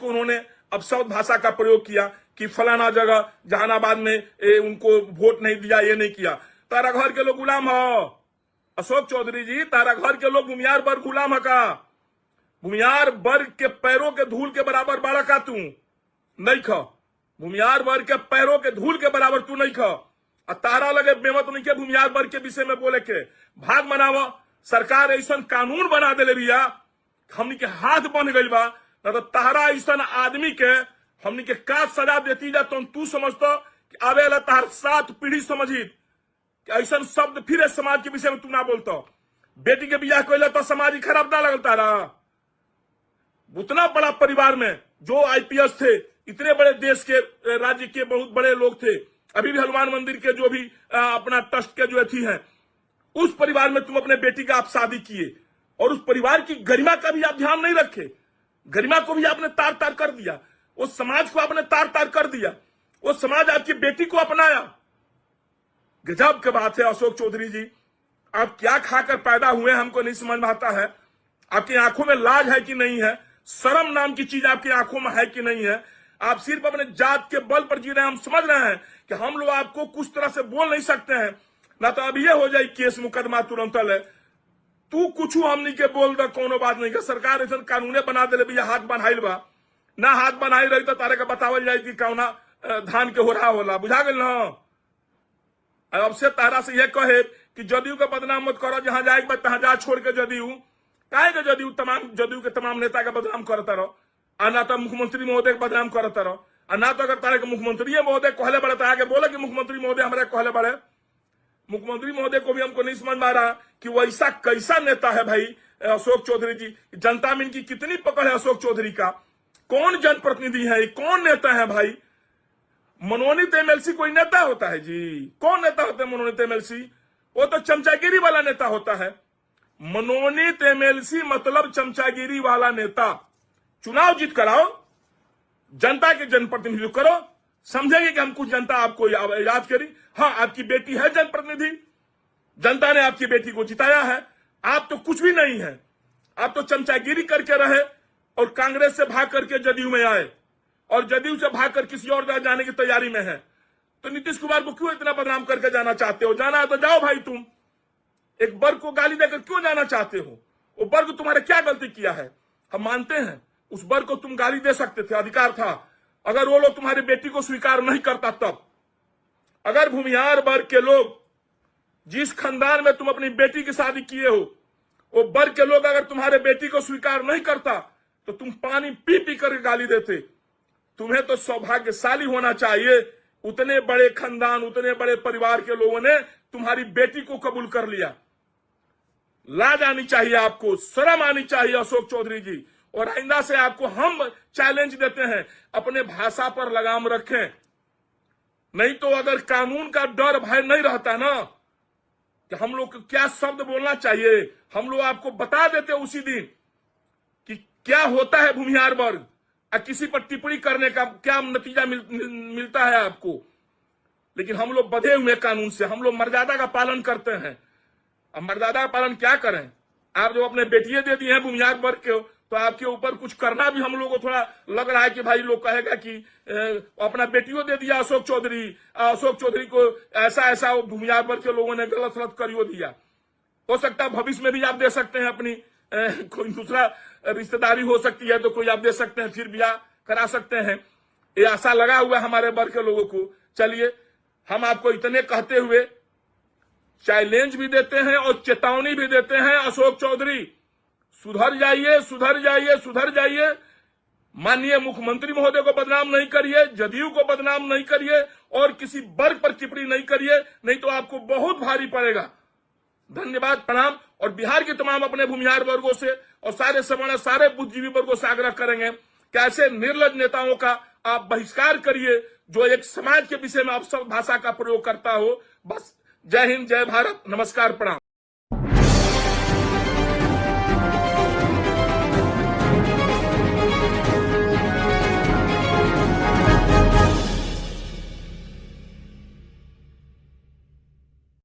को उन्होंने अब शब्द भाषा का प्रयोग किया कि फलाना जगह जहानाबाद में उनको वोट नहीं दिया, ये नहीं किया। तारा घर के लोग गुलाम हो अशोक चौधरी जी, तारा घर के लोग भूमियार वर्ग गुलाम है का? भूमियार वर्ग के पैरों के धूल के बराबर बाड़ा का तू नहीं खा, भूमियार वर्ग के पैरों के धूल के बराबर तू नहीं खा। और तारा लगे बेमत नहीं के भूमियार वर्ग के विषय में बोले के भाग मनावा। सरकार ऐसा कानून बना दे भैया हमनी के हाथ बन गई बा, न तो तारा ऐसा आदमी के हमनी के का सजा देती जा तो तू समझतो कि आवे वाला तार 7 पीढ़ी समझी ऐसा शब्द फिर समाज के विषय में तू ना बोलता। बेटी के बियाह कहला तो समाज ही खराब ना लगता रहा। उतना बड़ा परिवार में जो आईपीएस थे, इतने बड़े देश के राज्य के बहुत बड़े लोग थे, अभी भी हनुमान मंदिर के जो भी अपना ट्रस्ट के जो थी हैं, उस परिवार में तुम अपने बेटी का आप शादी किए और उस परिवार की गरिमा का भी आप ध्यान नहीं रखे। गरिमा को भी आपने तार तार कर दिया, उस समाज को आपने तार तार कर दिया, वो समाज आपकी बेटी को अपनाया। गजब की बात है अशोक चौधरी जी, आप क्या खाकर पैदा हुए हमको नहीं समझ में आता है। आपकी आंखों में लाज है कि नहीं है, शर्म नाम की चीज आपकी आंखों में है कि नहीं है। आप सिर्फ अपने जात के बल पर जी रहे हैं। हम समझ रहे हैं कि हम लोग आपको कुछ तरह से बोल नहीं सकते हैं, ना तो अब ये हो जाए केस मुकदमा तुरंत है। तू कुछ हमनी के बोल दे कोनो बात नहीं। सरकार ऐसा कानूने बना दे भैया हाथ बनाइल बा, ना हाथ बनाई रही तो तारे का बतावल जाए कि कौना धान के हो रहा होला, बुझा गल ना। अब से तारा से यह कहे कि जदयू का बदनाम मत करो, जहां जाए तहां जा छोड़ के जदयू काहे के जदयू के तमाम नेता का बदनाम करता रहो, और ना तो मुख्यमंत्री महोदय का बदनाम करता रहो, और ना तो अगर तारे के मुख्यमंत्री महोदय कहले बड़े तो आगे बोले कि मुख्यमंत्री महोदय हमारे कहले बड़े। मुख्यमंत्री महोदय को भी हमको नहीं समझ में आ रहा कि वो ऐसा कैसा नेता है भाई अशोक चौधरी जी। जनता में इनकी कितनी पकड़ है अशोक चौधरी का, कौन जनप्रतिनिधि है, कौन नेता है भाई? मनोनीत एमएलसी कोई नेता होता है जी? कौन नेता होता है मनोनीत एमएलसी? वो तो चमचागिरी वाला नेता होता है। मनोनीत एमएलसी मतलब चमचागिरी वाला नेता। चुनाव जीत कराओ, जनता के जनप्रतिनिधित्व करो, समझेंगे कि हम कुछ जनता आपको याद करी। हाँ, आपकी बेटी है जनप्रतिनिधि, जनता ने आपकी बेटी को जिताया है। आप तो कुछ भी नहीं है, आप तो चमचागिरी करके रहे और कांग्रेस से भाग करके जदयू में आए और जदयू से भाग कर किसी और जगह जाने की तैयारी में है। तो नीतीश कुमार को क्यों इतना बदनाम करके जाना चाहते हो? जाना है तो जाओ भाई, तुम एक वर्ग को गाली देकर क्यों जाना चाहते हो? वो वर्ग तुम्हारे क्या गलती किया है? हम मानते हैं उस वर्ग को तुम गाली दे सकते थे, अधिकार था। अगर वो लोग तुम्हारी बेटी को स्वीकार नहीं करता तब, अगर भूमिहार वर्ग के लोग जिस खानदान में तुम अपनी बेटी की शादी किए हो, वो वर्ग के लोग अगर तुम्हारे बेटी को स्वीकार नहीं करता तो तुम पानी पी पी कर गाली देते। तुम्हें तो सौभाग्यशाली होना चाहिए, उतने बड़े खानदान, उतने बड़े परिवार के लोगों ने तुम्हारी बेटी को कबूल कर लिया। लाज आनी चाहिए आपको, शर्म आनी चाहिए अशोक चौधरी जी। और आइंदा से आपको हम चैलेंज देते हैं, अपने भाषा पर लगाम रखें। नहीं तो अगर कानून का डर भय नहीं रहता ना कि हम लोग को क्या शब्द बोलना चाहिए, हम लोग आपको बता देते उसी दिन कि क्या होता है भूमिहार वर्ग और किसी पर टिप्पणी करने का क्या नतीजा मिलता है आपको। लेकिन हम लोग बंधे हुए कानून से, हम लोग मर्यादा का पालन करते हैं। अब मर्यादा का पालन क्या करें? आप जो अपने बेटियां दे दिए हैं भूमिहार वर्ग के, तो आपके ऊपर कुछ करना भी हम लोग को थोड़ा लग रहा है कि भाई लोग कहेगा कि अपना बेटियों दे दिया अशोक चौधरी को ऐसा भूमिहार वर्ग के लोगों ने गलत सलत करियो दिया। हो सकता है भविष्य में भी आप दे सकते हैं, अपनी कोई दूसरा रिश्तेदारी हो सकती है तो कोई आप दे सकते हैं, फिर ब्याह करा सकते हैं। ये आशा लगा हुआ हमारे वर्ग के लोगों को। चलिए, हम आपको इतने कहते हुए चैलेंज भी देते हैं और चेतावनी भी देते हैं, अशोक चौधरी सुधर जाइए, सुधर जाइए, सुधर जाइए। माननीय मुख्यमंत्री महोदय को बदनाम नहीं करिए, जदयू को बदनाम नहीं करिए और किसी वर्ग पर टिप्पणी नहीं करिए, नहीं तो आपको बहुत भारी पड़ेगा। धन्यवाद, प्रणाम। और बिहार के तमाम अपने भूमिहार वर्गों से और सारे सवर्ण, सारे बुद्धिजीवी वर्गों से आग्रह करेंगे कि ऐसे निर्लज नेताओं का आप बहिष्कार करिए जो एक समाज के विषय में आप सब भाषा का प्रयोग करता हो। बस, जय हिंद, जय भारत, नमस्कार, प्रणाम।